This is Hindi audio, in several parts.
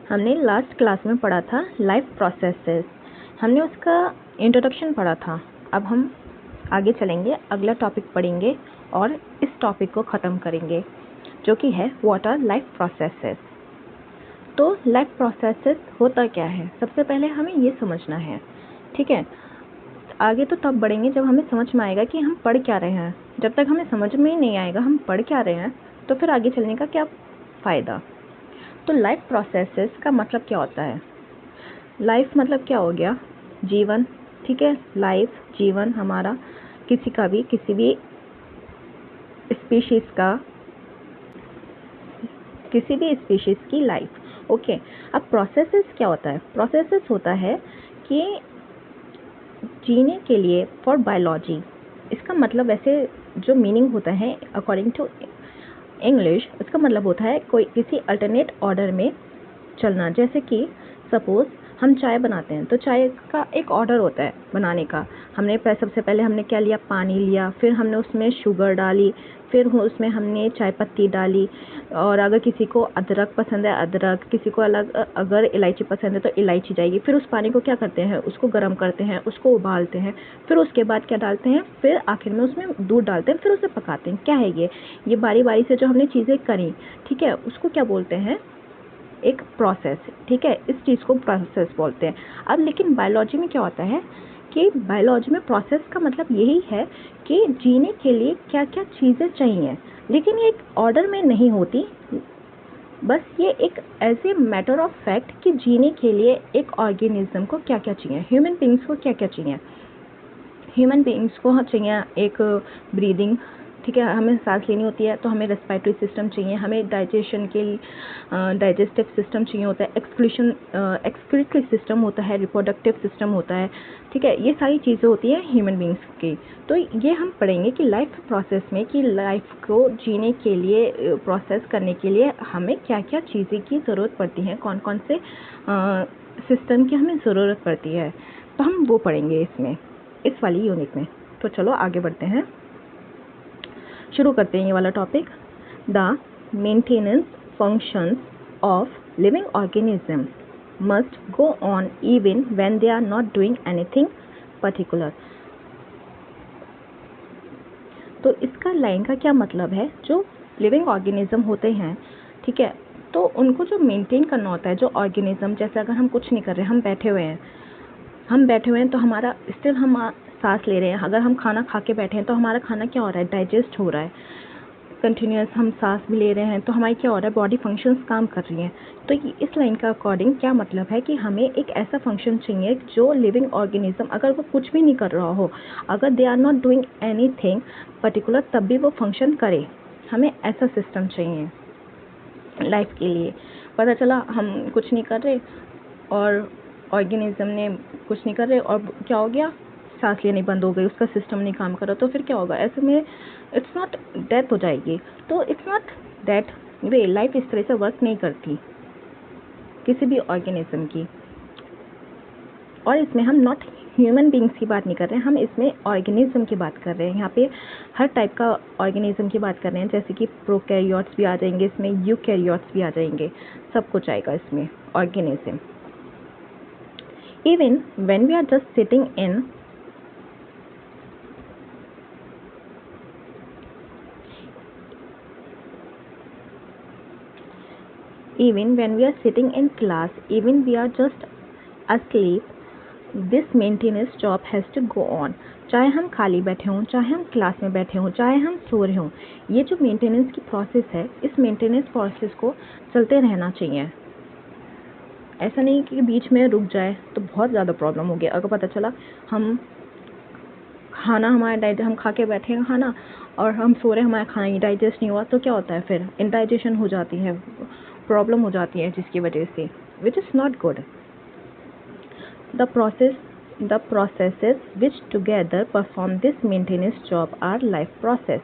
हमने लास्ट क्लास में पढ़ा था लाइफ प्रोसेसेस। हमने उसका इंट्रोडक्शन पढ़ा था। अब हम आगे चलेंगे, अगला टॉपिक पढ़ेंगे और इस टॉपिक को ख़त्म करेंगे, जो कि है व्हाट आर लाइफ प्रोसेसेस। तो लाइफ प्रोसेसेस होता क्या है, सबसे पहले हमें ये समझना है, ठीक है। आगे तो तब बढ़ेंगे जब हमें समझ में आएगा कि हम पढ़ क्या रहे हैं। जब तक हमें समझ में ही नहीं आएगा हम पढ़ क्या रहे हैं, तो फिर आगे चलने का क्या फ़ायदा। तो लाइफ प्रोसेसेस का मतलब क्या होता है? लाइफ मतलब क्या हो गया? जीवन, ठीक है। लाइफ जीवन हमारा, किसी का भी, किसी भी स्पीशीज़ का, किसी भी स्पीशीज़ की लाइफ, ओके। अब प्रोसेसेस क्या होता है? प्रोसेसेस होता है कि जीने के लिए, फॉर बायोलॉजी, इसका मतलब वैसे जो मीनिंग होता है अकॉर्डिंग टू इंग्लिश, इसका मतलब होता है कोई किसी अल्टरनेट ऑर्डर में चलना। जैसे कि सपोज़ हम चाय बनाते हैं, तो चाय का एक ऑर्डर होता है बनाने का। हमने सबसे पहले हमने क्या लिया? पानी लिया, फिर हमने उसमें शुगर डाली, फिर उसमें हमने चाय पत्ती डाली, और अगर किसी को अदरक पसंद है अदरक, किसी को अलग अगर इलायची पसंद है तो इलायची जाएगी। फिर उस पानी को क्या करते हैं? उसको गर्म करते हैं, उसको उबालते हैं, फिर उसके बाद क्या डालते हैं? फिर आखिर में उसमें दूध डालते हैं, फिर उसे पकाते हैं। क्या है ये बारी बारी से जो हमने चीज़ें करी, ठीक है, उसको क्या बोलते हैं? एक प्रोसेस, ठीक है। इस चीज़ को प्रोसेस बोलते हैं। अब लेकिन बायोलॉजी में क्या होता है कि बायोलॉजी में प्रोसेस का मतलब यही है कि जीने के लिए क्या क्या चीज़ें चाहिए, लेकिन ये एक ऑर्डर में नहीं होती। बस ये एक as a matter of fact कि जीने के लिए एक ऑर्गेनिज्म को क्या क्या चाहिए, ह्यूमन बीइंग्स को क्या क्या चाहिए। ह्यूमन बीइंग्स को चाहिए एक ब्रीदिंग, ठीक है, हमें सांस लेनी होती है तो हमें रेस्पिरेटरी सिस्टम चाहिए, हमें डाइजेशन के डाइजेस्टिव सिस्टम चाहिए होता है, एक्सक्रीटरी सिस्टम होता है, रिप्रोडक्टिव सिस्टम होता है, ठीक है। ये सारी चीज़ें होती हैं ह्यूमन बीइंग्स की। तो ये हम पढ़ेंगे कि लाइफ प्रोसेस में, कि लाइफ को जीने के लिए, प्रोसेस करने के लिए हमें क्या क्या चीज़ें की ज़रूरत पड़ती है, कौन कौन से सिस्टम की हमें ज़रूरत पड़ती है। तो हम वो पढ़ेंगे इसमें, इस वाली यूनिट में। तो चलो आगे बढ़ते हैं, शुरू करते हैं ये वाला topic. The maintenance functions of living organism must go on even when they are not doing anything particular. तो इसका लाइन का क्या मतलब है? जो लिविंग ऑर्गेनिज्म होते हैं, ठीक है, तो उनको जो मेंटेन करना होता है, जो ऑर्गेनिज्म, जैसे अगर हम कुछ नहीं कर रहे, हम बैठे हुए हैं तो हमारा स्टिल हम सांस ले रहे हैं। अगर हम खाना खा के बैठे हैं तो हमारा खाना क्या हो रहा है? डाइजेस्ट हो रहा है, कंटिन्यूस हम सांस भी ले रहे हैं, तो हमारी क्या हो रहा है? बॉडी फंक्शंस काम कर रही हैं। तो इस लाइन का अकॉर्डिंग क्या मतलब है कि हमें एक ऐसा फंक्शन चाहिए जो लिविंग ऑर्गेनिज्म, अगर वो कुछ भी नहीं कर रहा हो, अगर they are not doing anything particular, तब भी वो फंक्शन करे। हमें ऐसा सिस्टम चाहिए लाइफ के लिए। पता चला हम कुछ नहीं कर रहे और ऑर्गेनिज्म ने कुछ नहीं कर रहे, और क्या हो गया? सांस लेनी बंद हो गई, उसका सिस्टम नहीं काम कर रहा, तो फिर क्या होगा? ऐसे में इट्स नॉट डेथ हो जाएगी। तो it's not that way, life इस तरह से वर्क नहीं करती किसी भी ऑर्गेनिज्म की। और इसमें हम नॉट ह्यूमन बीइंग्स की बात नहीं कर रहे हैं, हम इसमें ऑर्गेनिज्म की बात कर रहे हैं। यहाँ पे हर टाइप का ऑर्गेनिज्म की बात कर रहे हैं, जैसे कि प्रोकैरियोट्स भी आ जाएंगे इसमें, यूकैरियोट्स भी आ जाएंगे, सब कुछ आएगा इसमें organism. Even when we are just sitting in class, even we are just asleep, this maintenance job has to go on. चाहे हम खाली बैठे हों, चाहे हम क्लास में बैठे हों, चाहे हम सो रहे हों, ये जो मेंटेनेंस की प्रोसेस है, इस मेंटेनेंस प्रोसेस को चलते रहना चाहिए। ऐसा नहीं कि बीच में रुक जाए तो बहुत ज़्यादा प्रॉब्लम हो गया। अगर पता चला हम खाना हमारा हम खा के बैठे हैं खाना और हम सो रहे हैं, हमारा खाना डाइजेस्ट नहीं हुआ, तो क्या होता है? फिर इंडाइजेशन हो जाती है, प्रॉब्लम हो जाती है, जिसकी वजह से which is not good. The processes which together perform this maintenance job our life processes.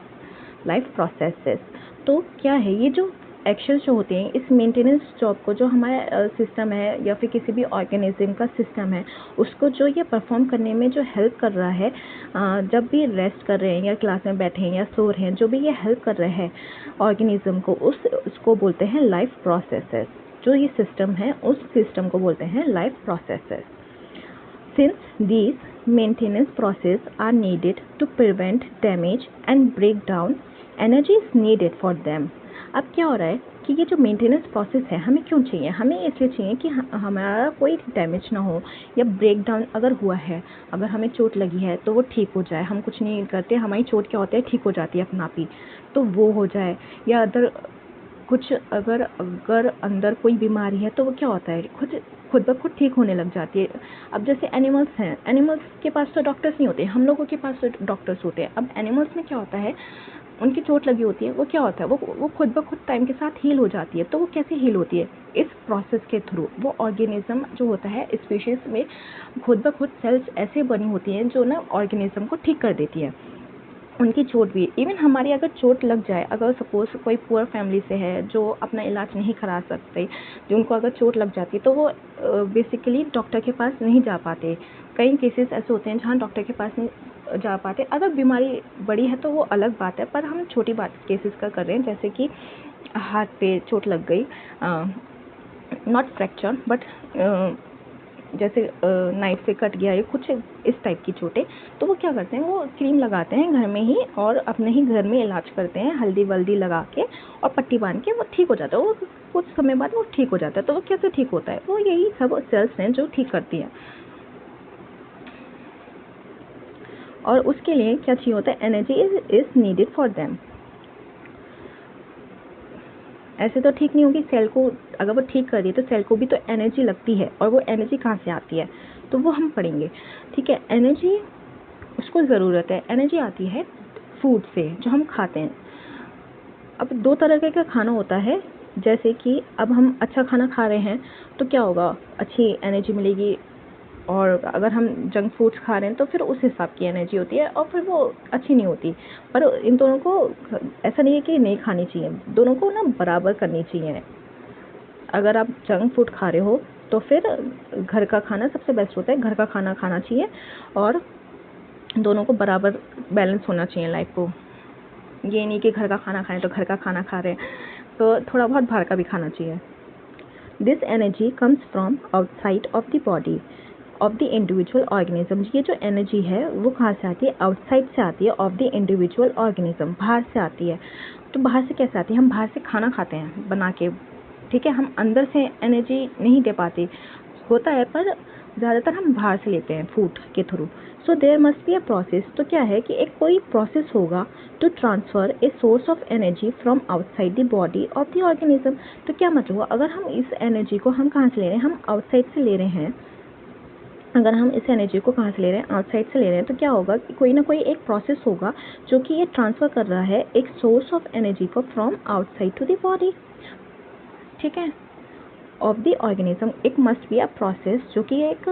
तो क्या है? ये जो एक्शन जो होते हैं इस मेंटेनेंस जॉब को, जो हमारा सिस्टम है या फिर किसी भी ऑर्गेनिज्म का सिस्टम है, उसको जो ये परफॉर्म करने में जो हेल्प कर रहा है, जब भी रेस्ट कर रहे हैं या क्लास में बैठे हैं या सो रहे हैं, जो भी ये हेल्प कर रहे हैं ऑर्गेनिज्म को, उसको बोलते हैं लाइफ प्रोसेसेस। जो ये सिस्टम है उस सिस्टम को बोलते हैं life processes. Since these maintenance process are needed to prevent damage and break down, energy is needed for them. अब क्या हो रहा है कि ये जो मेंटेनेंस प्रोसेस है हमें क्यों चाहिए? हमें इसलिए चाहिए कि हमारा कोई डैमेज ना हो या ब्रेक डाउन अगर हुआ है, अगर हमें चोट लगी है तो वो ठीक हो जाए। हम कुछ नहीं करते, हमारी चोट क्या होती है, ठीक हो जाती है अपना आप ही, तो वो हो जाए। या अदर कुछ अगर अंदर कोई बीमारी है तो वो क्या होता है, खुद ब खुद ठीक होने लग जाती है। अब जैसे एनिमल्स हैं, एनिमल्स के पास तो डॉक्टर्स नहीं होते, हम लोगों के पास तो डॉक्टर्स होते हैं। अब एनिमल्स में क्या होता है, उनकी चोट लगी होती है, वो क्या होता है, वो खुद ब खुद टाइम के साथ हील हो जाती है। तो वो कैसे हील होती है? इस प्रोसेस के थ्रू। वो ऑर्गेनिज्म जो होता है स्पीशीज में खुद ब खुद सेल्स ऐसे बनी होती हैं जो ना ऑर्गेनिज्म को ठीक कर देती है। उनकी चोट भी, इवन हमारी अगर चोट लग जाए, अगर सपोज कोई पुअर फैमिली से है जो अपना इलाज नहीं करा सकते, जो उनको अगर चोट लग जाती है तो वो बेसिकली डॉक्टर के पास नहीं जा पाते। कई केसेस ऐसे होते हैं जहाँ डॉक्टर के पास नहीं जा पाते। अगर बीमारी बड़ी है तो वो अलग बात है, पर हम छोटी बात केसेस का कर रहे हैं, जैसे कि हाथ पे चोट लग गई, नॉट फ्रैक्चर बट जैसे नाइफ से कट गया या कुछ इस टाइप की चोटें, तो वो क्या करते हैं, वो क्रीम लगाते हैं घर में ही और अपने ही घर में इलाज करते हैं, हल्दी वल्दी लगा के और पट्टी बांध के वो ठीक हो जाता है। वो कुछ समय बाद वो ठीक हो जाता है। तो वो कैसे ठीक होता है? वो यही सब सेल्स हैं जो ठीक करती हैं। और उसके लिए क्या चाहिए होता है, energy is needed for them. ऐसे तो ठीक नहीं होगी, सेल को अगर वो ठीक कर रही है तो सेल को भी तो एनर्जी लगती है, और वो एनर्जी कहाँ से आती है तो वो हम पढ़ेंगे। ठीक है, एनर्जी उसको ज़रूरत है, एनर्जी आती है फूड से जो हम खाते हैं। अब दो तरह का खाना होता है, जैसे कि अब हम अच्छा खाना खा रहे हैं तो क्या होगा, अच्छी एनर्जी मिलेगी, और अगर हम जंक फूड्स खा रहे हैं तो फिर उस हिसाब की एनर्जी होती है और फिर वो अच्छी नहीं होती। पर इन दोनों को ऐसा नहीं है कि नहीं खानी चाहिए, दोनों को ना बराबर करनी चाहिए। अगर आप जंक फूड खा रहे हो तो फिर घर का खाना सबसे बेस्ट होता है, घर का खाना खाना चाहिए, और दोनों को बराबर बैलेंस होना चाहिए लाइफ को। ये नहीं कि घर का खाना खाएं तो घर का खाना खा रहे हैं, तो थोड़ा बहुत बाहर का भी खाना चाहिए। This energy comes from outside of the body of the individual organism. ये जो एनर्जी है वो कहाँ से आती है? आउटसाइड से आती है, ऑफ द इंडिविजुअल ऑर्गेनिज्म, बाहर से आती है। तो बाहर से कैसे आती है? हम बाहर से खाना खाते हैं बना के, ठीक है, हम अंदर से एनर्जी नहीं दे पाते, होता है पर ज़्यादातर हम बाहर से लेते हैं फूड के थ्रू। So there must be a process. तो क्या है कि एक कोई प्रोसेस होगा to transfer a source of energy from outside the body of the organism. तो क्या मतलब हुआ, अगर हम इस एनर्जी को हम कहाँ से ले रहे हैं? हम आउटसाइड से ले रहे हैं। अगर हम इस एनर्जी को कहाँ से ले रहे हैं? आउटसाइड से ले रहे हैं, तो क्या होगा कि कोई ना कोई एक प्रोसेस होगा जो कि ये ट्रांसफ़र कर रहा है एक सोर्स ऑफ एनर्जी को from outside to the body, ठीक है, ऑफ द ऑर्गेनिज्म। एक मस्ट बी अ प्रोसेस, जो कि एक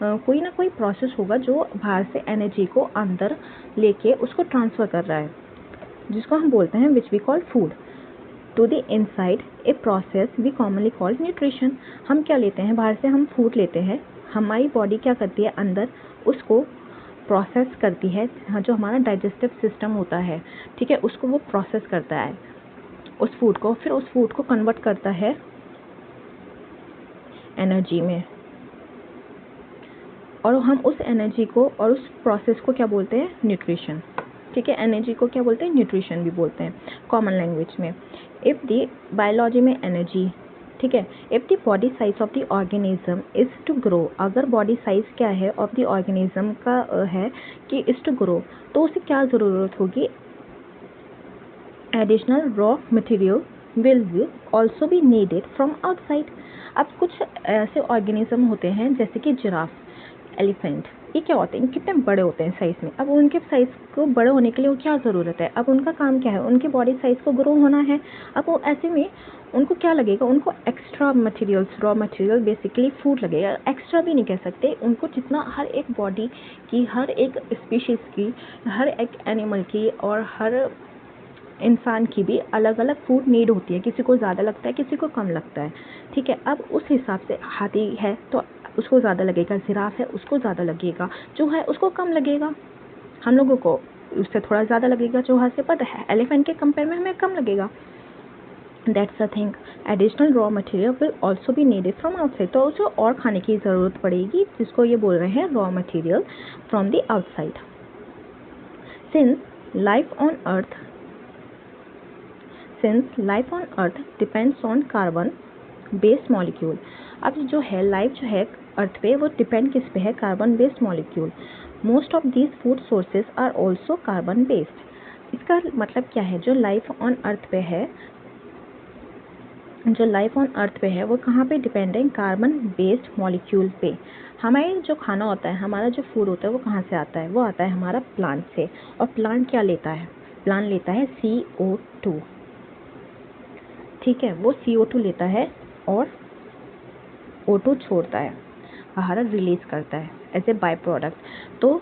कोई ना कोई प्रोसेस होगा जो बाहर से एनर्जी को अंदर लेके उसको ट्रांसफ़र कर रहा है, जिसको हम बोलते हैं which we call food, to the inside a process we commonly call nutrition. हम क्या लेते हैं बाहर से? हम फूड लेते हैं, हमारी बॉडी क्या करती है, अंदर उसको प्रोसेस करती है, हाँ, जो हमारा डाइजेस्टिव सिस्टम होता है, ठीक है, उसको वो प्रोसेस करता है उस फूड को, फिर उस फूड को कन्वर्ट करता है एनर्जी में, और हम उस एनर्जी को और उस प्रोसेस को क्या बोलते हैं? न्यूट्रिशन, ठीक है। एनर्जी को क्या बोलते हैं? न्यूट्रिशन भी बोलते हैं कॉमन लैंग्वेज में। इफ़ द बायोलॉजी में एनर्जी, ठीक है, if the body size of the organism is to grow, अगर बॉडी साइज क्या है ऑफ द ऑर्गेनिज्म का है कि इज़ टू ग्रो, तो उसे क्या ज़रूरत होगी? Additional raw material will also be needed from outside. अब कुछ ऐसे ऑर्गेनिज्म होते हैं जैसे कि जिराफ, एलिफेंट, ये क्या होते हैं? कितने बड़े होते हैं साइज़ में। अब उनके साइज़ को बड़े होने के लिए वो क्या ज़रूरत है? अब उनका काम क्या है? उनके बॉडी साइज़ को ग्रो होना है। अब वो ऐसे में उनको क्या लगेगा? उनको extra materials, raw material, basically food लगेगा। एक्स्ट्रा भी नहीं कह सकते, उनको जितना हर एक बॉडी की, हर एक स्पीशीज़ की, हर एक एनिमल की और हर इंसान की भी अलग अलग फूड नीड होती है, किसी को ज़्यादा लगता है, किसी को कम लगता है, ठीक है। अब उस हिसाब से हाथी है तो उसको ज़्यादा लगेगा, जिराफ है उसको ज़्यादा लगेगा, चूहा है उसको कम लगेगा, हम लोगों को उससे थोड़ा ज़्यादा लगेगा चूहा से, पर एलिफेंट के कंपेयर में हमें कम लगेगा। That's a thing. Additional raw material will also be needed from outside, तो जो और खाने की ज़रूरत पड़ेगी जिसको ये बोल रहे हैं raw material from the outside. Since life on earth depends on carbon based molecule. अब जो है लाइफ जो है अर्थ पे वो डिपेंड किस पे है, carbon based molecule. Most of these food sources are also carbon based. इसका मतलब क्या है, जो लाइफ ऑन अर्थ पे है वो कहाँ पे डिपेंड है, कार्बन बेस्ड मॉलिक्यूल पे। हमारे जो खाना होता है, हमारा जो फूड होता है वो कहाँ से आता है, वो आता है हमारा प्लांट से। और प्लांट क्या लेता है, प्लांट लेता है CO2, ठीक है, वो CO2 लेता है और O2 छोड़ता है, बाहर रिलीज करता है एज ए बाय प्रोडक्ट। तो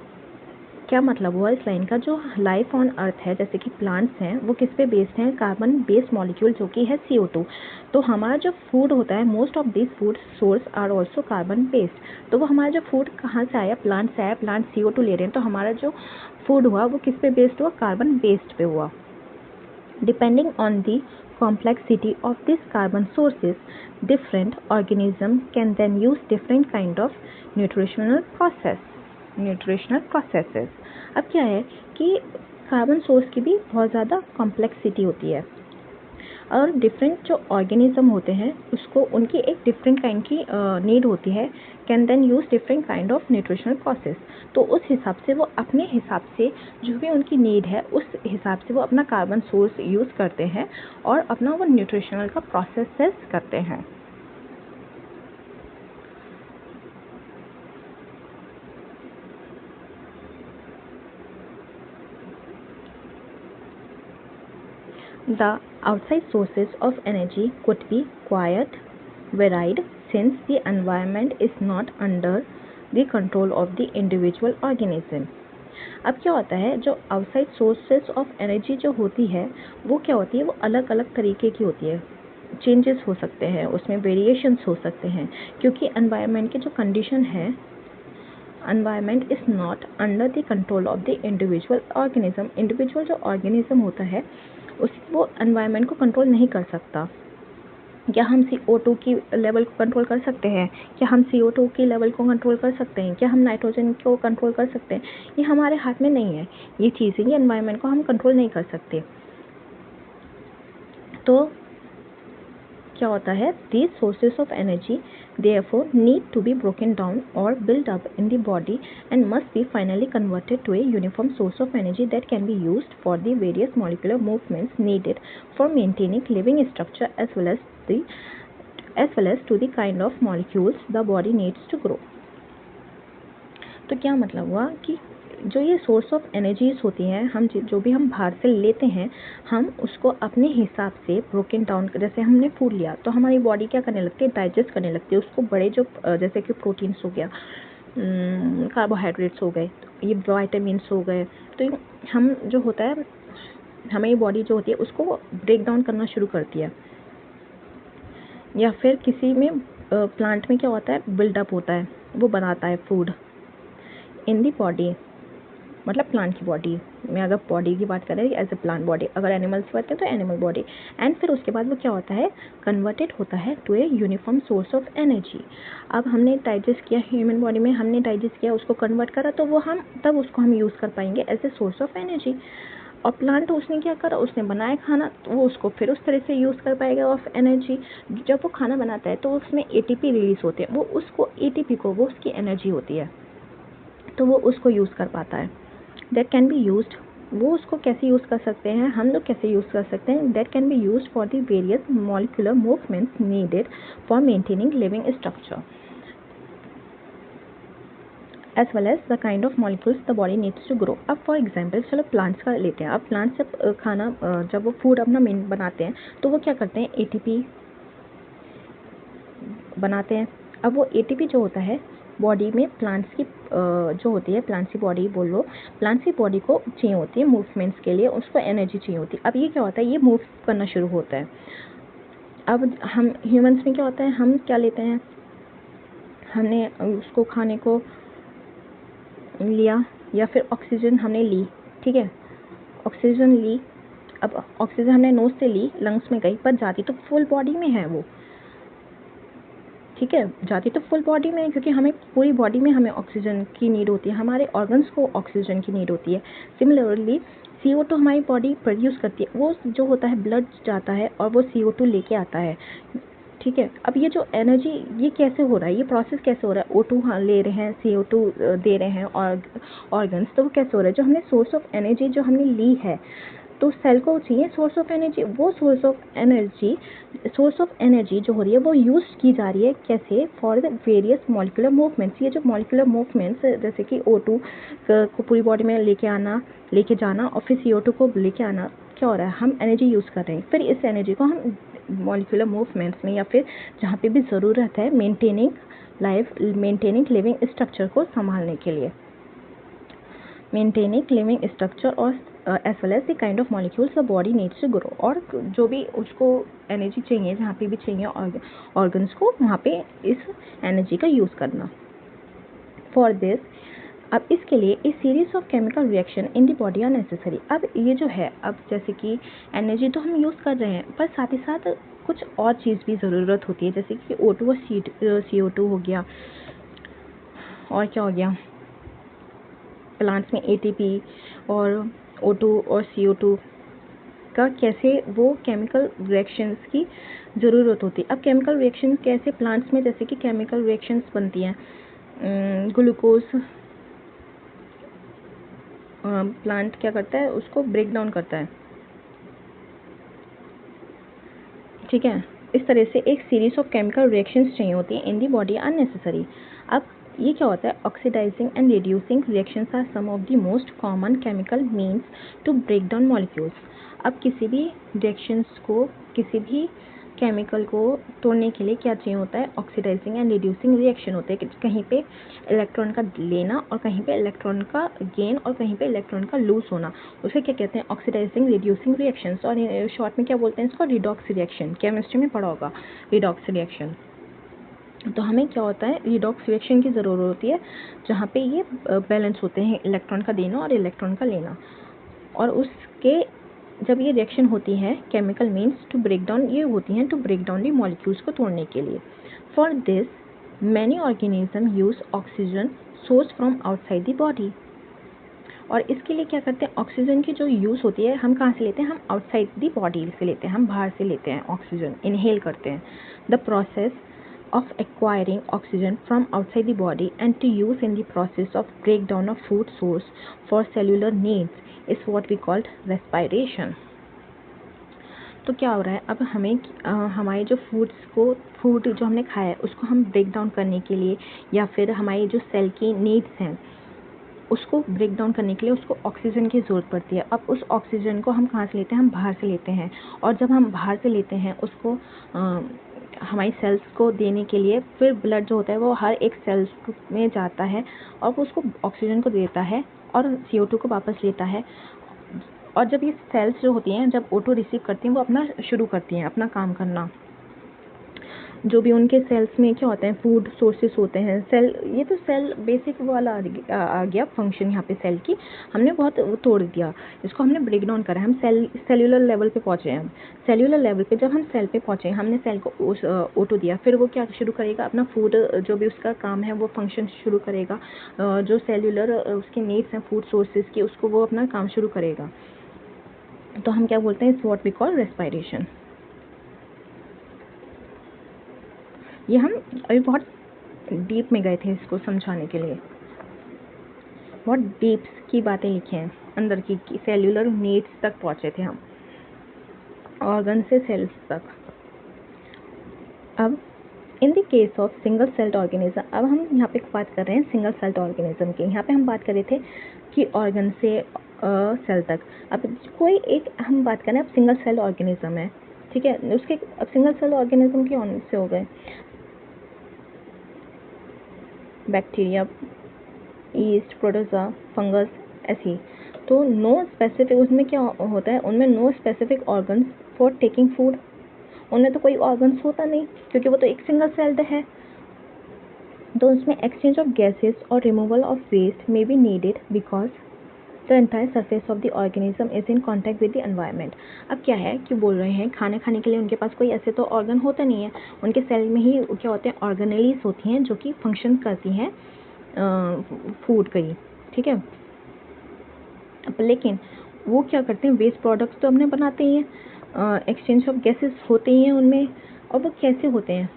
क्या मतलब हुआ इस लाइन का, जो लाइफ ऑन अर्थ है जैसे कि प्लांट्स हैं वो किस पे बेस्ड हैं, कार्बन बेस्ड मॉलिक्यूल जो कि है CO2। तो हमारा जो फूड होता है, most of this food source are also carbon based. तो वो हमारा जो फूड कहाँ से आया, प्लांट से आया, प्लांट CO2 ले रहे हैं, तो हमारा जो फूड हुआ वो किस पे बेस्ड हुआ, कार्बन बेस्ड पे हुआ। Depending on the complexity of these carbon sources, different organisms can then use different kind of nutritional processes। अब क्या है कि कार्बन सोर्स की भी बहुत ज़्यादा कॉम्प्लेक्सिटी होती है और डिफरेंट जो ऑर्गेनिज्म होते हैं उसको उनकी एक डिफरेंट काइंड की नीड होती है, can then use different kind of nutritional process. तो उस हिसाब से वो अपने हिसाब से जो भी उनकी नीड है उस हिसाब से वो अपना कार्बन सोर्स यूज़ करते हैं और अपना वो न्यूट्रिशनल का प्रोसेसेस करते हैं। The outside sources of energy could be quite varied since the environment is not under the control of the individual organism। अब क्या होता है, जो आउटसाइड सोर्सेज ऑफ एनर्जी जो होती है वो क्या होती है, वो अलग अलग तरीके की होती है, चेंजेस हो सकते हैं उसमें, वेरिएशंस हो सकते हैं, क्योंकि एनवायरनमेंट की जो कंडीशन है, environment is not under the control of the individual organism. Individual जो ऑर्गेनिज्म होता है वो एनवायरनमेंट को कंट्रोल नहीं कर सकता। क्या हम CO2 की लेवल को कंट्रोल कर सकते हैं, क्या हम CO2 की लेवल को कंट्रोल कर सकते हैं, क्या हम नाइट्रोजन को कंट्रोल कर सकते हैं, ये हमारे हाथ में नहीं है। ये चीज़ें, ये एनवायरनमेंट को हम कंट्रोल नहीं कर सकते। तो क्या होता है, these sources of energy therefore need to be broken down or built up in the body and must be finally converted to a uniform source of energy that can be used for the various molecular movements needed for maintaining living structure as well as to the kind of molecules the body needs to grow। तो क्या मतलब हुआ कि जो ये सोर्स ऑफ एनर्जीज होती हैं, हम जो भी हम बाहर से लेते हैं, हम उसको अपने हिसाब से ब्रोकन डाउन, जैसे हमने फूड लिया तो हमारी बॉडी क्या करने लगती है, डाइजेस्ट करने लगती है उसको। बड़े जो जैसे कि प्रोटीन्स हो गया, कार्बोहाइड्रेट्स हो गए, ये विटामिन्स हो गए, तो हम जो होता है हमारी बॉडी जो होती है उसको ब्रेक डाउन करना शुरू करती है। या फिर किसी में प्लांट में क्या होता है, बिल्डअप होता है, वो बनाता है फूड इन दी बॉडी, मतलब प्लांट की बॉडी में, अगर बॉडी की बात करें एज ए प्लांट बॉडी, अगर एनिमल्स की बात करें तो एनिमल बॉडी। एंड फिर उसके बाद वो क्या होता है, कन्वर्टेड होता है to a uniform source of energy. अब हमने डाइजेस्ट किया, ह्यूमन बॉडी में हमने डाइजेस्ट किया, उसको कन्वर्ट करा, तो वो हम तब उसको हम यूज़ कर पाएंगे as a source of energy. और प्लांट उसने क्या करा, उसने बनाया खाना, तो वो उसको फिर उस तरह से यूज़ कर पाएगा ऑफ एनर्जी। जब वो खाना बनाता है तो उसमें ATP रिलीज होते हैं, वो उसको ATP को, वो उसकी एनर्जी होती है, तो वो उसको यूज़ कर पाता है। दैट कैन बी यूज्ड, वो उसको कैसे यूज़ कर सकते हैं, हम लोग कैसे यूज़ कर सकते हैं, that can be used for the various molecular movements needed for maintaining living structure as well as the kind of molecules the body needs to grow. अब फॉर एग्जाम्पल चलो प्लांट्स का लेते हैं। अब प्लांट्स जब खाना जब वो फूड अपना बनाते हैं तो वो क्या करते हैं, ATP बनाते हैं। अब वो ATP जो होता है बॉडी में प्लांट्स की जो होती है, प्लांट्स की बॉडी बोल लो, प्लांट्स की बॉडी को चाहिए होती है मूवमेंट्स के लिए, उसको एनर्जी चाहिए होती है। अब ये क्या होता है, ये मूव करना शुरू होता है। अब हम ह्यूमंस में क्या होता है, हम क्या लेते हैं, हमने उसको खाने को लिया या फिर ऑक्सीजन हमने ली, ठीक है, ऑक्सीजन ली, अब ऑक्सीजन हमने नोज से ली, लंग्स में गई, पर जाती तो फुल बॉडी में है वो, ठीक है, जाती तो फुल बॉडी में है, क्योंकि हमें पूरी बॉडी में हमें ऑक्सीजन की नीड होती है, हमारे ऑर्गन्स को ऑक्सीजन की नीड होती है। सिमिलरली CO2 हमारी बॉडी प्रोड्यूस करती है, वो जो होता है ब्लड जाता है और वो CO2 लेके आता है, ठीक है। अब ये जो एनर्जी, ये कैसे हो रहा है, ये प्रोसेस कैसे हो रहा है, O2 हाँ ले रहे हैं, CO2 दे रहे हैं और ऑर्गन्स, तो वो कैसे हो रहा है, जो हमने सोर्स ऑफ एनर्जी जो हमने ली है, तो सेल को चाहिए सोर्स ऑफ एनर्जी, वो सोर्स ऑफ एनर्जी जो हो रही है वो यूज की जा रही है कैसे, for the various molecular movements. ये जो मॉलिक्यूलर मूवमेंट्स जैसे कि O2 को पूरी बॉडी में लेके जाना और फिर CO2 को लेके आना, क्या हो रहा है, हम एनर्जी यूज़ कर रहे हैं, फिर इस एनर्जी को हम मॉलिक्यूलर मूवमेंट्स में या फिर जहाँ पे भी ज़रूरत है मेंटेनिंग लिविंग स्ट्रक्चर को संभालने के लिए, मेंटेनिंग लिविंग स्ट्रक्चर और as well as the kind of molecules the body needs to grow, और जो भी उसको एनर्जी चाहिए जहाँ पे भी चाहिए ऑर्गन्स को, वहाँ पे इस एनर्जी का यूज़ करना। फॉर दिस, अब इसके लिए a series of chemical reaction in the body are necessary. अब ये जो है, अब जैसे कि एनर्जी तो हम यूज़ कर रहे हैं, पर साथ ही साथ कुछ और चीज़ भी ज़रूरत होती है, जैसे कि O2 और CO2 हो गया, और क्या हो गया, प्लांट्स में ATP और O2 और CO2 का कैसे वो केमिकल रिएक्शंस की ज़रूरत होती है। अब केमिकल रिएक्शन कैसे प्लांट्स में, जैसे कि केमिकल रिएक्शंस बनती हैं, ग्लूकोज प्लांट क्या करता है, उसको ब्रेक डाउन करता है, ठीक है। इस तरह से एक सीरीज ऑफ केमिकल रिएक्शंस चाहिए होती हैं in the body are necessary. अब ये क्या होता है, oxidizing and reducing reactions are some of the most common chemical means to break down molecules. अब किसी भी रिएक्शंस को, किसी भी केमिकल को तोड़ने के लिए क्या चाहिए होता है, ऑक्सीडाइजिंग एंड रिड्यूसिंग रिएक्शन होते हैं, कहीं पे इलेक्ट्रॉन का लेना और कहीं पे इलेक्ट्रॉन का गेन और कहीं पे इलेक्ट्रॉन का लूज होना, उसे क्या कहते हैं, ऑक्सीडाइजिंग रिड्यूसिंग रिएक्शंस, और शॉर्ट में क्या बोलते हैं इसको, रिडॉक्स रिएक्शन। केमिस्ट्री में पढ़ा होगा रिडॉक्स रिएक्शन। तो हमें क्या होता है, रिडॉक्स रिएक्शन की ज़रूरत होती है जहाँ पे ये बैलेंस होते हैं, इलेक्ट्रॉन का देना और इलेक्ट्रॉन का लेना, और उसके जब ये रिएक्शन होती है chemical means to break down, ये होती हैं to break down the molecules को तोड़ने के लिए। For this many organism use oxygen source from outside the body, और इसके लिए क्या करते हैं, ऑक्सीजन की जो यूज़ होती है हम कहाँ से लेते हैं, हम आउटसाइड दी बॉडी से लेते हैं, हम बाहर से लेते हैं ऑक्सीजन, इनहेल करते हैं। The process of acquiring oxygen from outside the body and to use in the process of breakdown of food source for cellular needs is what we called respiration। तो क्या हो रहा है, अब हमें हमारे जो फूड जो हमने खाया है उसको हम ब्रेक डाउन करने के लिए, या फिर हमारी जो सेल की नीड्स हैं उसको ब्रेक डाउन करने के लिए उसको ऑक्सीजन की ज़रूरत पड़ती है। अब उस ऑक्सीजन को हम कहाँ से लेते हैं, हम बाहर से लेते हैं, और जब हम बाहर से लेते हैं उसको हमारी सेल्स को देने के लिए, फिर ब्लड जो होता है वो हर एक सेल्स में जाता है और वो उसको ऑक्सीजन को देता है और CO2 को वापस लेता है। और जब ये सेल्स जो होती हैं, जब O2 रिसीव करती हैं, वो अपना शुरू करती हैं अपना काम करना, जो भी उनके सेल्स में क्या होता है, फूड सोर्सेस होते हैं, सेल, ये तो सेल बेसिक वाला आ गया फंक्शन यहाँ पे सेल की, हमने बहुत तोड़ दिया, इसको हमने ब्रेक डाउन करा, हम सेल्यूलर लेवल पे पहुँचे हैं। सेल्यूलर लेवल पे जब हम सेल पे पहुँचे, हमने सेल को O2 दिया, फिर वो क्या शुरू करेगा, अपना फूड जो भी उसका काम है वो फंक्शन शुरू करेगा, जो सेल्यूलर उसकी नीड्स हैं फूड सोर्सेज की, उसको वो अपना काम शुरू करेगा। तो हम क्या बोलते हैं, it's what we call respiration. ये हम अभी बहुत डीप में गए थे इसको समझाने के लिए, बहुत डीप्स की बातें लिखी हैं अंदर की सेल्यूलर नीड्स तक पहुँचे थे हम, ऑर्गन से सेल्स तक। अब in the case of single celled organism, अब हम यहाँ पे बात कर रहे हैं सिंगल सेल्ड ऑर्गेनिज्म की। यहाँ पे हम बात कर रहे थे कि ऑर्गन से सेल तक। अब कोई एक हम बात कर रहे हैं, अब सिंगल सेल्ड ऑर्गेनिज्म है, ठीक है, उसके अब सिंगल सेल्ड ऑर्गेनिज्म के कौन से हो गए, बैक्टीरिया, ईस्ट, प्रोटोज़ोआ, फंगस, ऐसी। तो नो स्पेसिफिक, उसमें क्या होता है, उनमें no specific organs for taking food, उनमें तो कोई ऑर्गन्स होता नहीं क्योंकि वो तो एक सिंगल सेल्ड है। तो उसमें एक्सचेंज ऑफ गैसेस और removal of waste may be needed because the entire surface of the organism is in contact with the environment. अब क्या है कि बोल रहे हैं खाना खाने के लिए उनके पास कोई ऐसे तो ऑर्गन होता नहीं है, उनके सेल में ही क्या होते हैं, ऑर्गेनेलीज होती हैं जो कि फंक्शन करती हैं फूड का ही, ठीक है। लेकिन वो क्या करते हैं, वेस्ट प्रोडक्ट्स तो हमने बनाते ही हैं, एक्सचेंज ऑफ गैसेस होते ही हैं उनमें, और वो कैसे होते हैं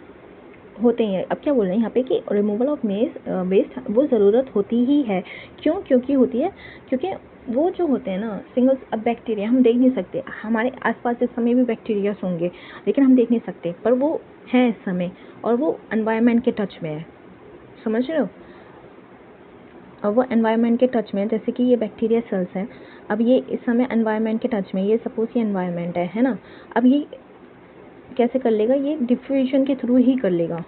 अब क्या बोल रहे हैं यहाँ पे कि रिमूवल ऑफ वेस्ट वो ज़रूरत होती ही है। क्यों? क्योंकि होती है, क्योंकि वो जो होते हैं ना सिंगल्स, अब बैक्टीरिया हम देख नहीं सकते, हमारे आसपास इस समय भी बैक्टीरिया होंगे लेकिन हम देख नहीं सकते, पर वो हैं इस समय और वो एनवायरनमेंट के टच में है, समझ रहे हो। और वो एनवायरनमेंट के टच में, जैसे कि ये बैक्टीरिया सेल्स हैं, अब ये इस समय एनवायरनमेंट के टच में, ये सपोज ये एनवायरनमेंट है ना। अब ये कैसे कर लेगा, ये डिफ्यूजन के थ्रू ही कर लेगा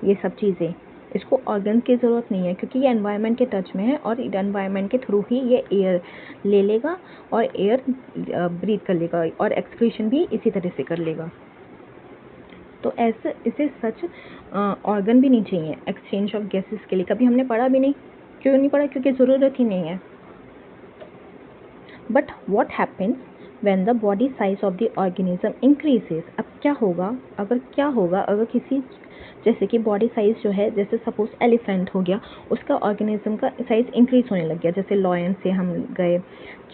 ये सब चीज़ें, इसको ऑर्गन की ज़रूरत नहीं है क्योंकि ये एनवायरनमेंट के टच में है और एनवायरनमेंट के थ्रू ही ये एयर ले लेगा और एयर ब्रीथ कर लेगा और एक्सक्रीशन भी इसी तरह से कर लेगा। तो ऐसे इसे सच ऑर्गन भी नहीं चाहिए एक्सचेंज ऑफ गैसेस के लिए, कभी हमने पढ़ा भी नहीं। क्यों नहीं पढ़ा? क्योंकि ज़रूरत ही नहीं है। But what happens when the body size of the organism increases. अब क्या होगा अगर किसी, जैसे कि बॉडी साइज जो है, जैसे सपोज एलिफेंट हो गया, उसका ऑर्गेनिज्म का साइज इंक्रीज होने लग गया, जैसे लॉयन से हम गए,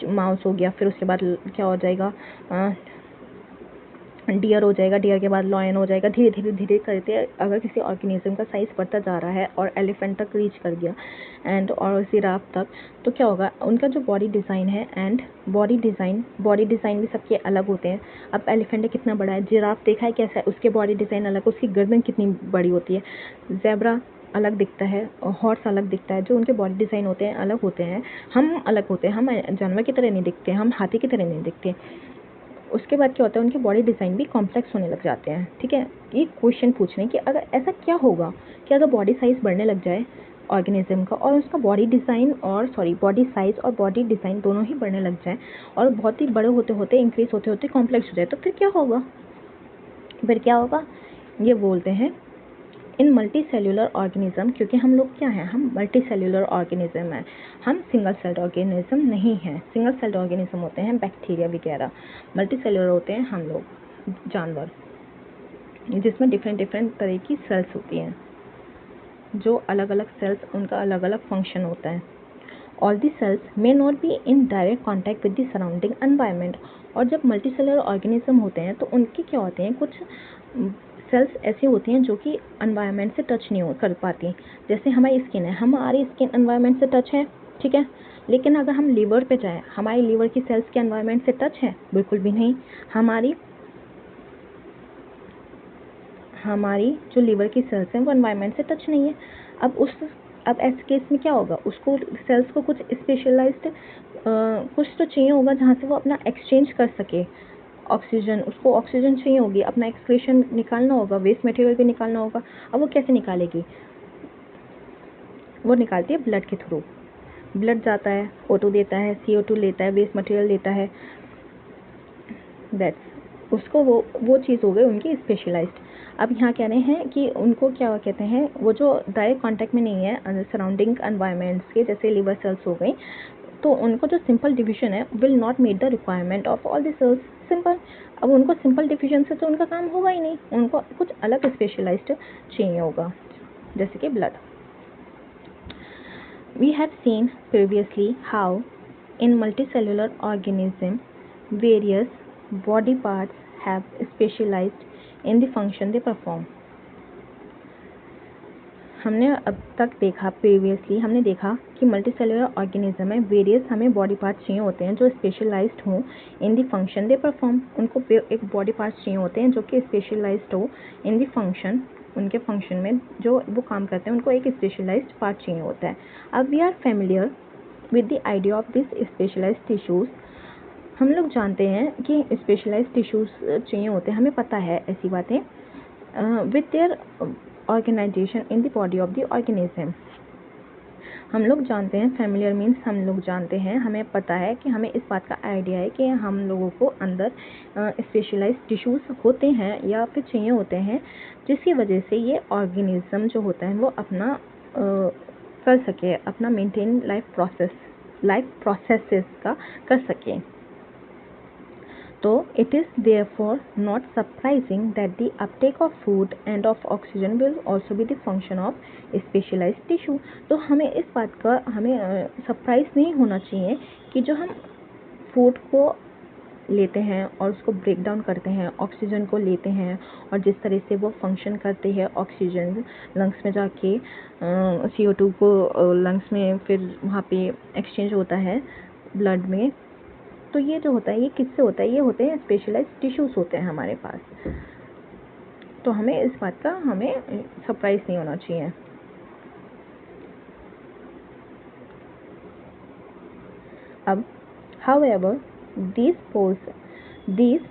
माउस हो गया, फिर उसके बाद क्या हो जाएगा, डियर हो जाएगा, डियर के बाद लॉयन हो जाएगा, धीरे धीरे करते अगर किसी ऑर्गेनिज्म का साइज़ बढ़ता जा रहा है और एलिफेंट तक रीच कर गया एंड और जिराफ तक, तो क्या होगा, उनका जो बॉडी डिज़ाइन है एंड बॉडी डिज़ाइन भी सबके अलग होते हैं। अब एलिफेंट कितना बड़ा है, जिराफ देखा है कैसा है, उसके बॉडी डिज़ाइन अलग, उसकी गर्दन कितनी बड़ी होती है, ज़ेब्रा अलग दिखता है और हॉर्स अलग दिखता है, जो उनके बॉडी डिज़ाइन होते हैं अलग होते हैं, हम अलग होते हैं, हम जानवर की तरह नहीं दिखते, हम हाथी की तरह नहीं दिखते। उसके बाद क्या होता है, उनके बॉडी डिज़ाइन भी कॉम्प्लेक्स होने लग जाते हैं, ठीक है। ये क्वेश्चन पूछ रहे हैं कि अगर ऐसा क्या होगा कि अगर बॉडी साइज़ बढ़ने लग जाए ऑर्गेनिज्म का और उसका बॉडी साइज़ और बॉडी डिज़ाइन दोनों ही बढ़ने लग जाए और बहुत ही बड़े होते होते इंक्रीज होते होते कॉम्प्लेक्स हो जाए, तो फिर क्या होगा, ये बोलते हैं इन मल्टी सेल्यूलर ऑर्गेनिज्म, क्योंकि हम लोग क्या हैं, हम मल्टी सेल्यूलर ऑर्गेनिज्म हैं, हम सिंगल सेल्ड ऑर्गेनिज्म नहीं हैं। सिंगल सेल्ड ऑर्गेनिज्म होते हैं बैक्टीरिया वगैरह, मल्टी सेल्यूलर होते हैं हम लोग जानवर, जिसमें डिफरेंट तरह की सेल्स होती हैं, जो अलग अलग सेल्स उनका अलग अलग फंक्शन होता है। All the cells may not be in direct contact with the surrounding environment. और जब मल्टी सेल्यूलर ऑर्गेनिज्म होते हैं तो उनके क्या होते हैं, कुछ सेल्स ऐसी होती हैं जो कि एनवायरनमेंट से टच नहीं कर पाती। जैसे हमारी स्किन है, हमारी स्किन एनवायरनमेंट से टच है, ठीक है, लेकिन अगर हम लीवर पे जाएं, हमारी लीवर की सेल्स के एनवायरनमेंट से टच है, बिल्कुल भी नहीं। हमारी जो लीवर की सेल्स हैं वो एनवायरनमेंट से टच नहीं है। अब ऐसे केस में क्या होगा, उसको सेल्स को कुछ स्पेशलाइज्ड कुछ तो चाहिए होगा जहाँ से वो अपना एक्सचेंज कर सके ऑक्सीजन, उसको ऑक्सीजन चाहिए होगी, अपना एक्सक्रीशन निकालना होगा, वेस्ट मटेरियल भी निकालना होगा। अब वो कैसे निकालेगी, वो निकालती है ब्लड के थ्रू। ब्लड जाता है, O2 देता है, CO2 लेता है, वेस्ट मटेरियल लेता है, दैट्स उसको वो चीज़ हो गई उनकी स्पेशलाइज्ड। अब यहाँ कह रहे हैं कि उनको क्या कहते हैं, वो जो डायरेक्ट कांटेक्ट में नहीं है सराउंडिंग एनवायरनमेंट्स के, जैसे लिवर सेल्स हो गई, तो उनको जो सिंपल डिवीजन है will not meet the requirement of all the cells simple. अब उनको सिंपल डिवीजन से तो उनका काम होगा ही नहीं, उनको कुछ अलग स्पेशलाइज्ड चाहिए होगा, जैसे कि blood. We have seen previously how in multicellular organism various body parts have specialized in the function they perform. हमने अब तक देखा, प्रीवियसली हमने देखा कि मल्टीसेल्युलर ऑर्गेनिज्म में वेरियस हमें बॉडी पार्ट्स चाहिए होते हैं जो स्पेशलाइज्ड हों इन दी फंक्शन दे परफॉर्म। उनको एक बॉडी पार्ट्स चाहिए होते हैं जो कि स्पेशलाइज्ड हो इन दी फंक्शन, उनके फंक्शन में जो वो काम करते हैं उनको एक स्पेशलाइज्ड पार्ट चाहिए होता है। अब we are familiar with the idea of this specialized tissues. हम लोग जानते हैं कि स्पेशलाइज्ड टिश्यूज़ चाहिए होते हैं, हमें पता है ऐसी बातें, with their organization in the body of the organism. हम लोग जानते हैं, फैमिलियर मीन्स हम लोग जानते हैं, हमें पता है कि हमें इस बात का आइडिया है कि हम लोगों को अंदर स्पेशलाइज्ड टिश्यूज़ होते हैं या फिर चाहिए होते हैं, जिसकी वजह से ये ऑर्गेनिज्म जो होता है वो अपना कर सके, अपना maintain life process life processes का कर सकें। तो it is therefore not surprising that the uptake of food and of oxygen will also be the function of specialized tissue। तो हमें इस बात का सरप्राइज नहीं होना चाहिए कि जो हम फूड को लेते हैं और उसको ब्रेक डाउन करते हैं, ऑक्सीजन को लेते हैं और जिस तरह से वो फंक्शन करती है, ऑक्सीजन लंग्स में जाके CO2 को लंग्स में फिर वहाँ पे एक्सचेंज होता है ब्लड में। तो ये जो होता है ये किससे होता है? ये होते हैं स्पेशलाइज्ड टिश्यूज़ होते हैं हमारे पास। तो हमें इस बात का सरप्राइज नहीं होना चाहिए। अब however these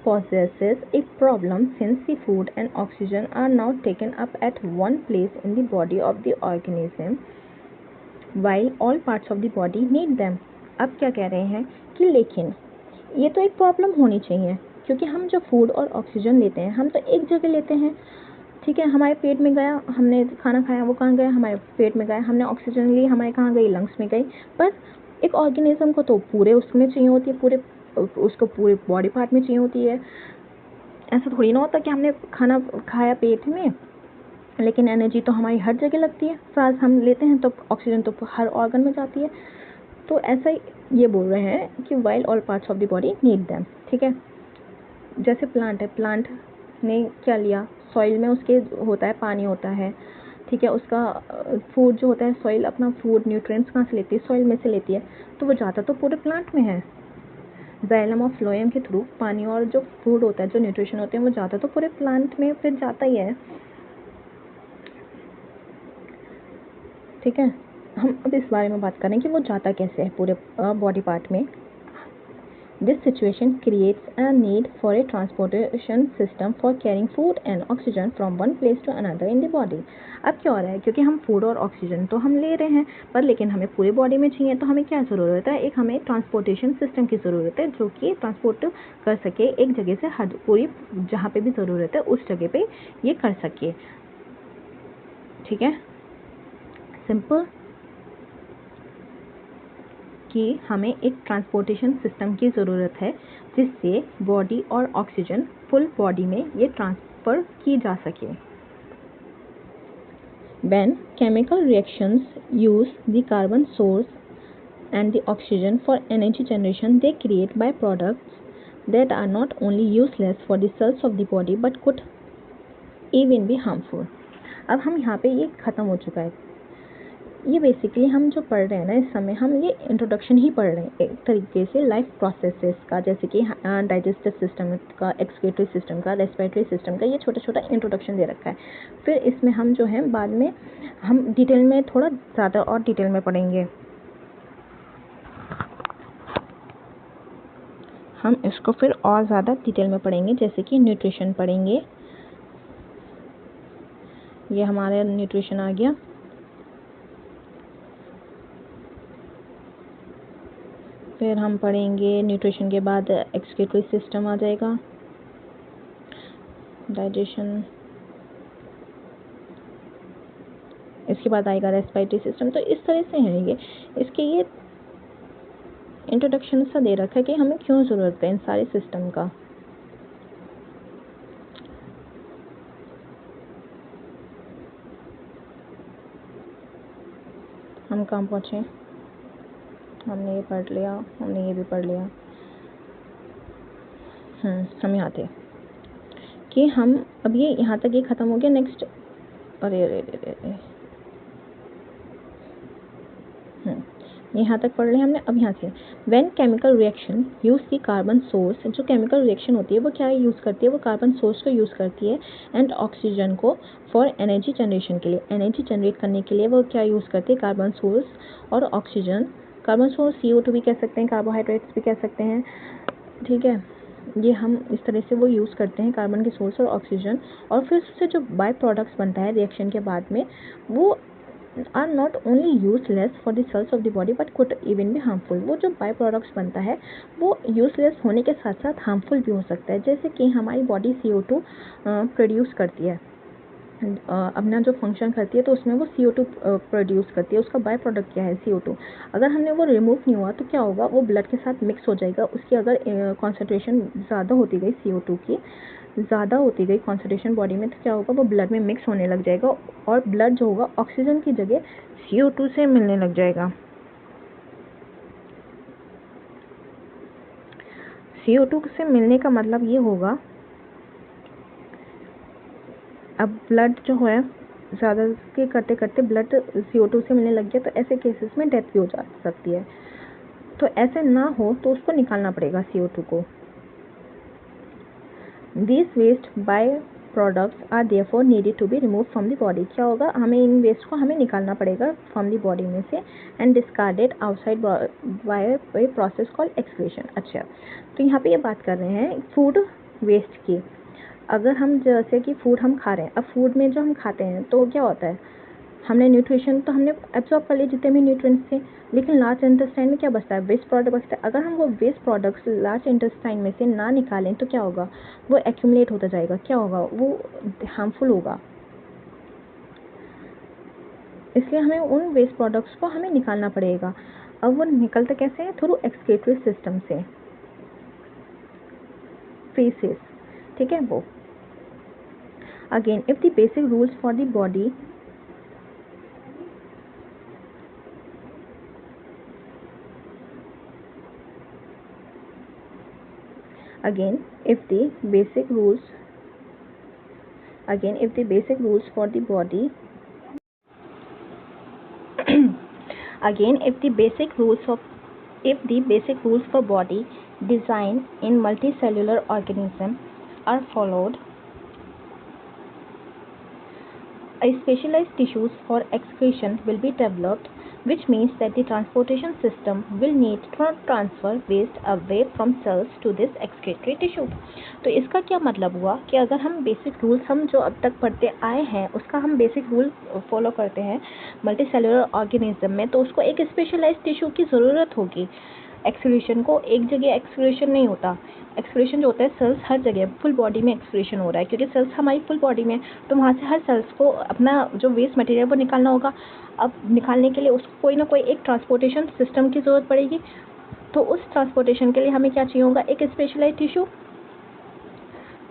possesses a problem since the food and oxygen are now taken up at one place in the body of the organism while all parts of the body need them। अब क्या कह रहे हैं कि लेकिन ये तो एक प्रॉब्लम होनी चाहिए, क्योंकि हम जो फूड और ऑक्सीजन लेते हैं हम तो एक जगह लेते हैं, ठीक है। हमारे पेट में गया, हमने खाना खाया, वो कहाँ गया? हमारे पेट में गया। हमने ऑक्सीजन ली, हमारे कहाँ गई? लंग्स में गई। पर एक ऑर्गेनिज्म को तो पूरे उसमें चाहिए होती है, उसको पूरे बॉडी पार्ट में चाहिए होती है। ऐसा थोड़ी ना होता कि हमने खाना खाया पेट में लेकिन एनर्जी तो हमारी हर जगह लगती है। सांस हम लेते हैं तो ऑक्सीजन तो हर ऑर्गन में जाती है। तो ऐसा ही ये बोल रहे हैं कि while all parts of the body need them, ठीक है। जैसे प्लांट है, प्लांट ने क्या लिया? सॉइल में उसके होता है, पानी होता है, ठीक है। उसका फूड जो होता है, सॉइल अपना फूड न्यूट्रिएंट्स कहाँ से लेती है? सॉइल में से लेती है। तो वो जाता तो पूरे प्लांट में है, जाइलम और फ्लोएम के थ्रू पानी और जो फूड होता है, जो न्यूट्रिशन होते हैं, वो जाता तो पूरे प्लांट में फिर जाता ही है, ठीक है। हम अब इस बारे में बात करें कि वो जाता कैसे है पूरे बॉडी पार्ट में। This situation creates a need for a transportation system for carrying food and oxygen from one place to another in the body। अब क्या हो रहा है? क्योंकि हम फूड और ऑक्सीजन तो हम ले रहे हैं पर लेकिन हमें पूरे बॉडी में चाहिए, तो हमें क्या ज़रूरत है? एक हमें ट्रांसपोर्टेशन सिस्टम की ज़रूरत है जो कि ट्रांसपोर्ट कर सके एक जगह से हर पूरी जहाँ पे भी ज़रूरत है उस जगह पे ये कर सके, ठीक है। सिंपल कि हमें एक ट्रांसपोर्टेशन सिस्टम की ज़रूरत है जिससे बॉडी और ऑक्सीजन फुल बॉडी में ये ट्रांसफ़र की जा सके। When chemical reactions use the carbon source and the oxygen for energy generation, they create byproducts that are not only useless for the cells of the body but could even be harmful। अब हम यहाँ पे ये ख़त्म हो चुका है। ये बेसिकली हम जो पढ़ रहे हैं ना, इस समय हम ये इंट्रोडक्शन ही पढ़ रहे हैं एक तरीके से लाइफ प्रोसेसेस का, जैसे कि डाइजेस्टिव सिस्टम का, एक्सक्रीटरी सिस्टम का, रेस्पिरेटरी सिस्टम का, ये छोटा छोटा इंट्रोडक्शन दे रखा है। फिर इसमें हम जो है बाद में हम डिटेल में थोड़ा ज़्यादा और डिटेल में पढ़ेंगे। हम इसको फिर और ज़्यादा डिटेल में पढ़ेंगे, जैसे कि न्यूट्रिशन पढ़ेंगे। ये हमारा न्यूट्रिशन आ गया। फिर हम पढ़ेंगे न्यूट्रिशन के बाद एक्सक्रीटरी सिस्टम आ जाएगा, डाइजेशन, इसके बाद आएगा रेस्पिरेटरी सिस्टम। तो इस तरह से है ये, इसके ये इंट्रोडक्शन सा दे रखा है कि हमें क्यों ज़रूरत है इन सारे सिस्टम का। हम कहाँ पहुँचे? हमने ये पढ़ लिया, हमने ये भी पढ़ लिया। हम यहाँ थे कि हम अब ये यहाँ तक ये ख़त्म हो गया। नेक्स्ट अरे अरे अरे अरे यहाँ तक पढ़ लिया हमने। अब यहाँ से when chemical reaction use the carbon source, जो केमिकल रिएक्शन होती है वो क्या यूज़ करती है? वो कार्बन सोर्स को यूज़ करती है एंड ऑक्सीजन को फॉर एनर्जी जनरेशन के लिए, एनर्जी जनरेट करने के लिए वो क्या यूज़ करती है? कार्बन सोर्स और ऑक्सीजन। कार्बन सोर्स CO2 भी कह सकते हैं, कार्बोहाइड्रेट्स भी कह सकते हैं, ठीक है। ये हम इस तरह से वो यूज़ करते हैं, कार्बन के सोर्स और ऑक्सीजन। और फिर उससे जो बाय प्रोडक्ट्स बनता है रिएक्शन के बाद में, वो are not only useless for the cells of the body but could even भी हार्मफुल। वो जो बाय प्रोडक्ट्स बनता है वो यूजलेस होने के साथ साथ हार्मफुल भी हो सकता है। जैसे कि हमारी बॉडी CO2 प्रोड्यूस करती है, अपना जो फंक्शन करती है तो उसमें वो CO2 प्रोड्यूस करती है। उसका बाय प्रोडक्ट क्या है? CO2। अगर हमने वो रिमूव नहीं हुआ तो क्या होगा? वो ब्लड के साथ मिक्स हो जाएगा। उसकी अगर कॉन्सेंट्रेशन ज़्यादा होती गई, CO2 की ज़्यादा होती गई कॉन्सेंट्रेशन बॉडी में, तो क्या होगा? वो ब्लड में मिक्स होने लग जाएगा और ब्लड जो होगा ऑक्सीजन की जगह CO2 से मिलने लग जाएगा। CO2 से मिलने का मतलब ये होगा, अब ब्लड जो है ज़्यादा के करते करते ब्लड CO2 से मिलने लग गया, तो ऐसे केसेस में डेथ भी हो जा सकती है। तो ऐसे ना हो तो उसको निकालना पड़ेगा CO2 को। These waste by-products are therefore needed to be removed from the body। क्या होगा? हमें इन वेस्ट को हमें निकालना पड़ेगा फ्रॉम द बॉडी में से and discarded outside by process called excretion. अच्छा, तो यहाँ पे ये बात कर रहे हैं फूड वेस्ट की। अगर हम जैसे कि फूड हम खा रहे हैं, अब फूड में जो हम खाते हैं तो क्या होता है? हमने न्यूट्रिशन तो हमने एब्जॉर्ब कर लिए जितने भी न्यूट्रिएंट्स थे, लेकिन लार्ज इंटेस्टाइन में क्या बचता है? वेस्ट प्रोडक्ट बचता है। अगर हम वो वेस्ट प्रोडक्ट्स लार्ज इंटेस्टाइन में से ना निकालें तो क्या होगा? वो एक्यूमुलेट होता जाएगा। क्या होगा? वो हार्मफुल होगा। इसलिए हमें उन वेस्ट प्रोडक्ट्स को हमें निकालना पड़ेगा। अब वो निकलता कैसे है? थ्रू एक्सक्रीटरी सिस्टम से, फेसेस, ठीक है वो। Again if the basic rules for the body again if the basic rules for the body again if the basic rules for body design in multicellular organism are followed, a specialized tissues for excretion will be developed, which means that the transportation system will need to transfer waste away from cells to this excretory tissue। तो इसका क्या मतलब हुआ कि अगर हम बेसिक रूल्स हम जो अब तक पढ़ते आए हैं उसका हम बेसिक रूल फॉलो करते हैं मल्टीसेलुलर ऑर्गेनिज्म में, तो उसको एक स्पेशलाइज्ड टिश्यू की ज़रूरत होगी। एक्सक्रीशन को एक जगह एक्सक्रीशन नहीं होता। एक्सक्रीशन जो होता है सेल्स हर जगह फुल बॉडी में एक्सक्रीशन हो रहा है, क्योंकि सेल्स हमारी फुल बॉडी में, तो वहाँ से हर सेल्स को अपना जो वेस्ट मटेरियल वो निकालना होगा। अब निकालने के लिए उसको कोई ना कोई एक ट्रांसपोर्टेशन सिस्टम की ज़रूरत पड़ेगी। तो उस ट्रांसपोर्टेशन के लिए हमें क्या चाहिए होगा? एक स्पेशलाइज्ड टिश्यू।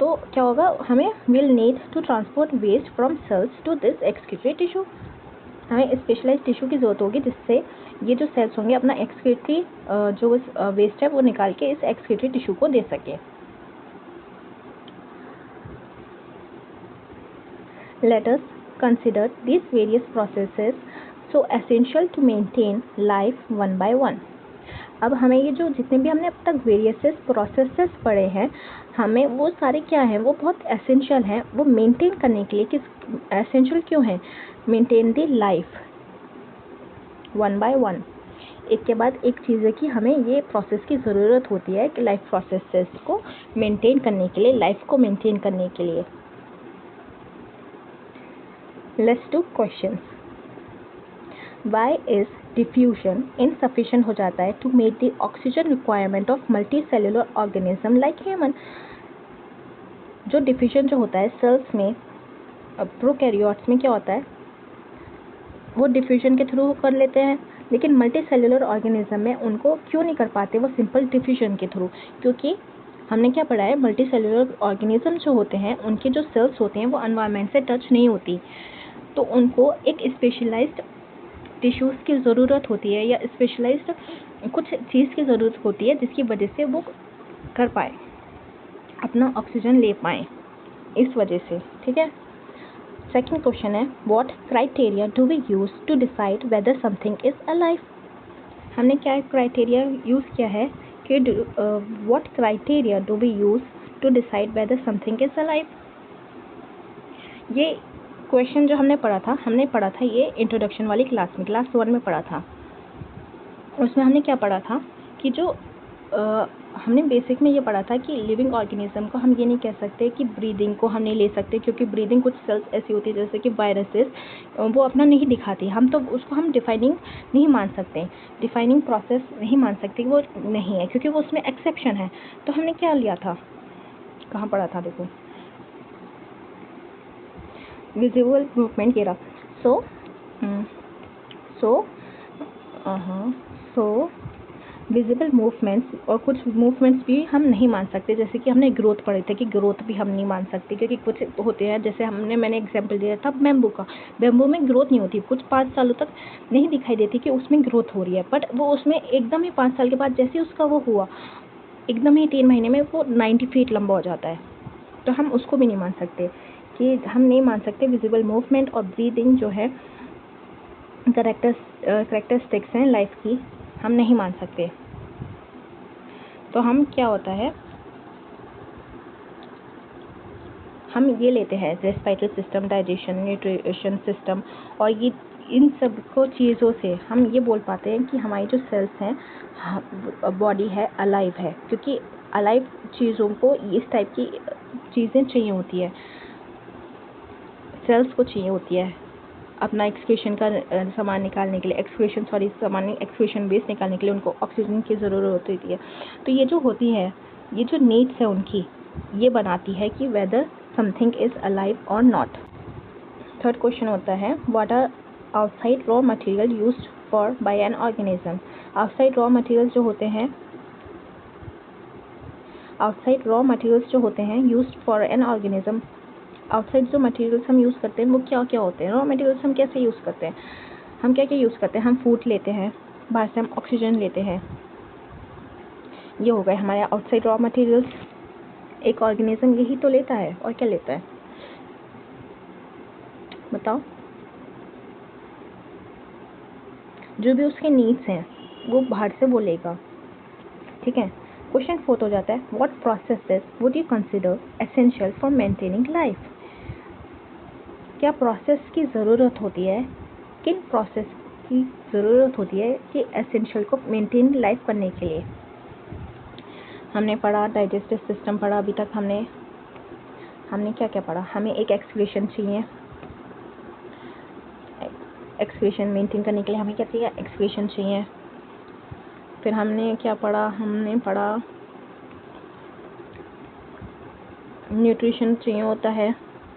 तो क्या होगा? हमें will need to transport waste from cells to this excretory tissue. हमें स्पेशलाइज्ड टिश्यू की ज़रूरत होगी जिससे ये जो सेल्स होंगे अपना एक्सक्रीटरी जो वेस्ट है वो निकाल के इस एक्सक्रीटरी टिश्यू को दे सके। Let us consider these various processes so essential to maintain life one by one। अब हमें ये जो जितने भी हमने अब तक वेरियस प्रोसेसेस पढ़े हैं, हमें वो सारे क्या हैं? वो बहुत एसेंशियल हैं वो मेंटेन करने के लिए। किस एसेंशियल क्यों है? Maintain the life one by one, एक के बाद एक चीज़ है कि हमें ये प्रोसेस की ज़रूरत होती है कि लाइफ प्रोसेसेस को मेंटेन करने के लिए, लाइफ को मेंटेन करने के लिए। Let's do questions. Why is diffusion insufficient हो जाता है to make the oxygen requirement of multicellular organism like human. जो डिफ्यूजन जो होता है सेल्स में, प्रोकैरियोट्स में क्या होता है? वो डिफ्यूजन के थ्रू कर लेते हैं, लेकिन मल्टी सेलुलर ऑर्गेनिज्म में उनको क्यों नहीं कर पाते? वो सिंपल डिफ्यूजन के थ्रू, क्योंकि हमने क्या पढ़ा है? मल्टी सेलुलर ऑर्गेनिज्म जो होते हैं उनके जो सेल्स होते हैं वो एनवायरनमेंट से टच नहीं होती, तो उनको एक स्पेशलाइज्ड टिश्यूज़ की ज़रूरत होती है या स्पेशलाइज्ड कुछ चीज़ की ज़रूरत होती है जिसकी वजह से वो कर पाए, अपना ऑक्सीजन ले पाएँ, इस वजह से। ठीक है। सेकंड क्वेश्चन है what criteria do we use to decide whether something is alive. हमने क्या क्राइटेरिया यूज़ किया है कि what criteria do we use to decide whether something is alive. ये क्वेश्चन जो हमने पढ़ा था ये इंट्रोडक्शन वाली क्लास में, क्लास 1 में पढ़ा था। उसमें हमने क्या पढ़ा था कि जो हमने बेसिक में ये पढ़ा था कि लिविंग ऑर्गेनिज्म को हम ये नहीं कह सकते कि ब्रीदिंग को हम नहीं ले सकते, क्योंकि ब्रीदिंग कुछ सेल्स ऐसी होती है जैसे कि वायरसेस, वो अपना नहीं दिखाती, हम तो उसको हम डिफाइनिंग नहीं मान सकते, डिफाइनिंग प्रोसेस नहीं मान सकते, वो नहीं है, क्योंकि वो उसमें एक्सेप्शन है। तो हमने क्या लिया था, कहाँ पढ़ा था? देखो विजिबल मूवमेंट ये रहा। सो विजिबल मूवमेंट्स और कुछ मूवमेंट्स भी हम नहीं मान सकते, जैसे कि हमने ग्रोथ पढ़े थे कि ग्रोथ भी हम नहीं मान सकते, क्योंकि कुछ होते हैं जैसे मैंने एग्जांपल दिया था बैम्बू का। बैम्बू में ग्रोथ नहीं होती, कुछ 5 सालों तक नहीं दिखाई देती कि उसमें ग्रोथ हो रही है, बट वो उसमें एकदम ही 5 साल के बाद जैसे उसका वो हुआ, एकदम ही 3 महीने में वो 90 फीट लंबा हो जाता है। तो हम उसको भी नहीं मान सकते, कि हम नहीं मान सकते विजिबल मूवमेंट और ब्रीदिंग जो है करेक्टरिस्टिक्स हैं लाइफ की, हम नहीं मान सकते। तो हम क्या होता है, हम ये लेते हैं respiratory system, digestion, nutrition system, और ये इन सब को चीज़ों से हम ये बोल पाते हैं कि हमारी जो सेल्स हैं, बॉडी है, अलाइव है, क्योंकि अलाइव चीज़ों को इस टाइप की चीज़ें चाहिए होती है, सेल्स को चाहिए होती है अपना एक्सक्रीशन का सामान निकालने के लिए, एक्सक्रीशन वेस्ट निकालने के लिए उनको ऑक्सीजन की ज़रूरत होती है। तो ये जो होती है, ये जो नीड्स है उनकी, ये बनाती है कि वेदर समथिंग इज़ अलाइव और नॉट। थर्ड क्वेश्चन होता है, what are outside raw material used for by an organism. Outside raw materials जो होते हैं used for an organism, outside जो मटेरियल्स हम यूज़ करते हैं वो क्या क्या होते हैं। रॉ मटेरियल्स हम कैसे यूज़ करते हैं, हम क्या क्या यूज़ करते हैं, हम फूड लेते हैं, बाहर से हम ऑक्सीजन लेते हैं, ये हो गए हमारे आउटसाइड रॉ मटेरियल्स। एक ऑर्गेनिज्म यही तो लेता है, और क्या लेता है बताओ। जो भी उसके नीड्स हैं वो बाहर से वो लेगा, ठीक है। क्वेश्चन 4 हो जाता है, what processes would you consider essential for maintaining life. क्या प्रोसेस की ज़रूरत होती है, किन प्रोसेस की ज़रूरत होती है कि एसेंशियल को मेंटेन लाइफ करने के लिए। हमने पढ़ा डाइजेस्टिव सिस्टम पढ़ा अभी तक, हमने क्या क्या पढ़ा, हमें एक एक्सक्रीशन चाहिए, एक्सक्रीशन मेंटेन करने के लिए हमें क्या चाहिए, एक्सक्रीशन चाहिए। फिर हमने क्या पढ़ा, हमने पढ़ा न्यूट्रिशन चाहिए होता है,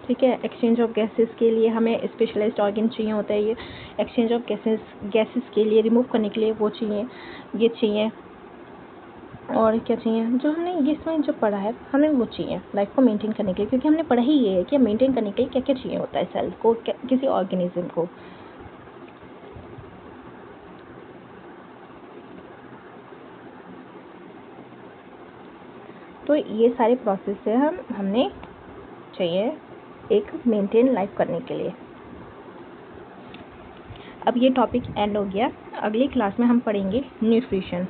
ठीक है। एक्सचेंज ऑफ गैसेस के लिए हमें स्पेशलाइज्ड ऑर्गन चाहिए होता है, ये एक्सचेंज ऑफ गैसेस के लिए रिमूव करने के लिए वो चाहिए, ये चाहिए। और क्या चाहिए, जो हमने ये इसमें जो पढ़ा है हमें वो चाहिए लाइफ को मेंटेन करने के लिए, क्योंकि हमने पढ़ा ही ये है कि मेंटेन करने के लिए क्या क्या चाहिए होता है सेल को, किसी ऑर्गेनिज्म को। तो ये सारे प्रोसेस से हमने चाहिए एक मेंटेन लाइफ करने के लिए। अब ये टॉपिक एंड हो गया, अगली क्लास में हम पढ़ेंगे न्यूट्रिशन।